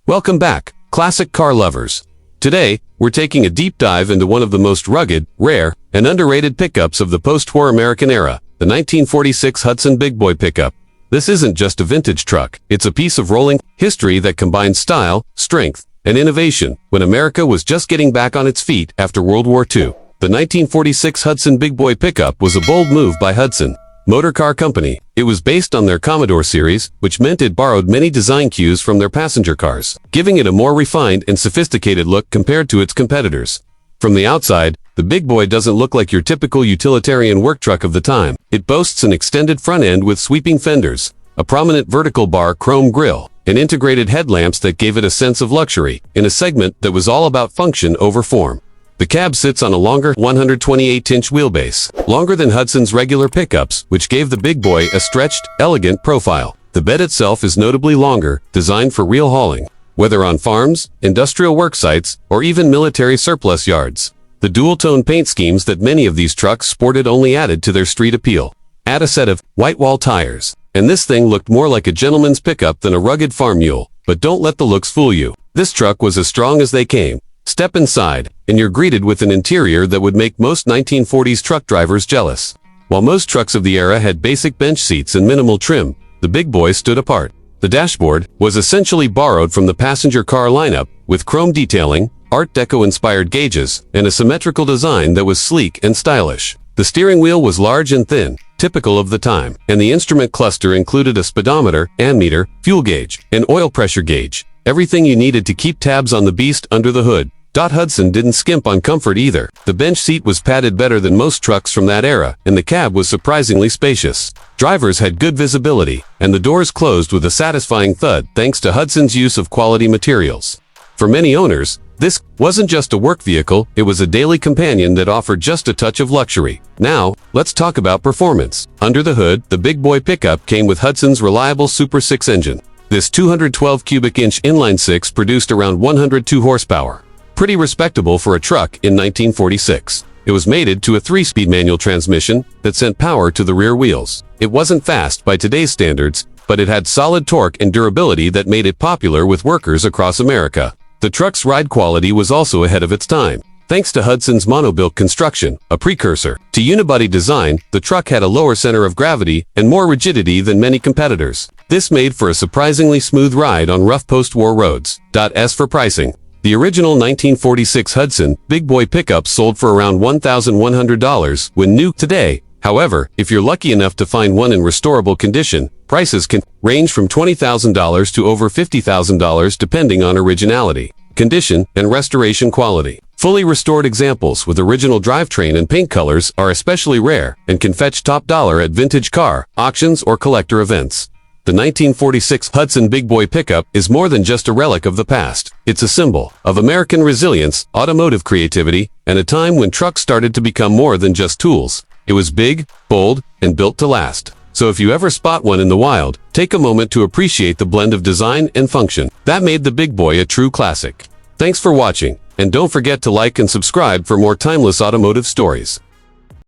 Welcome back, classic car lovers. Today, we're taking a deep dive into one of the most rugged, rare, and underrated pickups of the post-war American era, the 1946 Hudson Big Boy pickup. This isn't just a vintage truck, it's a piece of rolling history that combines style, strength, and innovation when America was just getting back on its feet after World War II. The 1946 Hudson Big Boy pickup was a bold move by Hudson Motor Car Company. It was based on their Commodore series, which meant it borrowed many design cues from their passenger cars, giving it a more refined and sophisticated look compared to its competitors. From the outside, the Big Boy doesn't look like your typical utilitarian work truck of the time. It boasts an extended front end with sweeping fenders, a prominent vertical bar chrome grille, and integrated headlamps that gave it a sense of luxury, in a segment that was all about function over form. The cab sits on a longer 128-inch wheelbase, longer than Hudson's regular pickups, which gave the Big Boy a stretched, elegant profile. The bed itself is notably longer, designed for real hauling, whether on farms, industrial work sites, or even military surplus yards. The dual-tone paint schemes that many of these trucks sported only added to their street appeal. Add a set of white wall tires, and this thing looked more like a gentleman's pickup than a rugged farm mule. But don't let the looks fool you. This truck was as strong as they came. Step inside, and you're greeted with an interior that would make most 1940s truck drivers jealous. While most trucks of the era had basic bench seats and minimal trim, the Big Boy stood apart. The dashboard was essentially borrowed from the passenger car lineup, with chrome detailing, Art Deco-inspired gauges, and a symmetrical design that was sleek and stylish. The steering wheel was large and thin, typical of the time, and the instrument cluster included a speedometer, ammeter, fuel gauge, and oil pressure gauge. Everything you needed to keep tabs on the beast under the hood. Hudson didn't skimp on comfort either. The bench seat was padded better than most trucks from that era, and the cab was surprisingly spacious. Drivers had good visibility, and the doors closed with a satisfying thud thanks to Hudson's use of quality materials. For many owners, this wasn't just a work vehicle, it was a daily companion that offered just a touch of luxury. Now, let's talk about performance. Under the hood, the Big Boy pickup came with Hudson's reliable Super 6 engine. This 212 cubic inch inline-six produced around 102 horsepower. Pretty respectable for a truck in 1946. It was mated to a 3-speed manual transmission that sent power to the rear wheels. It wasn't fast by today's standards, but it had solid torque and durability that made it popular with workers across America. The truck's ride quality was also ahead of its time. Thanks to Hudson's monobuilt construction, a precursor to unibody design, the truck had a lower center of gravity and more rigidity than many competitors. This made for a surprisingly smooth ride on rough post-war roads. As for pricing, the original 1946 Hudson Big Boy pickup sold for around $1,100 when new today. However, if you're lucky enough to find one in restorable condition, prices can range from $20,000 to over $50,000 depending on originality, condition, and restoration quality. Fully restored examples with original drivetrain and paint colors are especially rare and can fetch top dollar at vintage car auctions or collector events. The 1946 Hudson Big Boy pickup is more than just a relic of the past. It's a symbol of American resilience, automotive creativity, and a time when trucks started to become more than just tools. It was big, bold, and built to last. So if you ever spot one in the wild, take a moment to appreciate the blend of design and function that made the Big Boy a true classic. Thanks for watching, and don't forget to like and subscribe for more timeless automotive stories.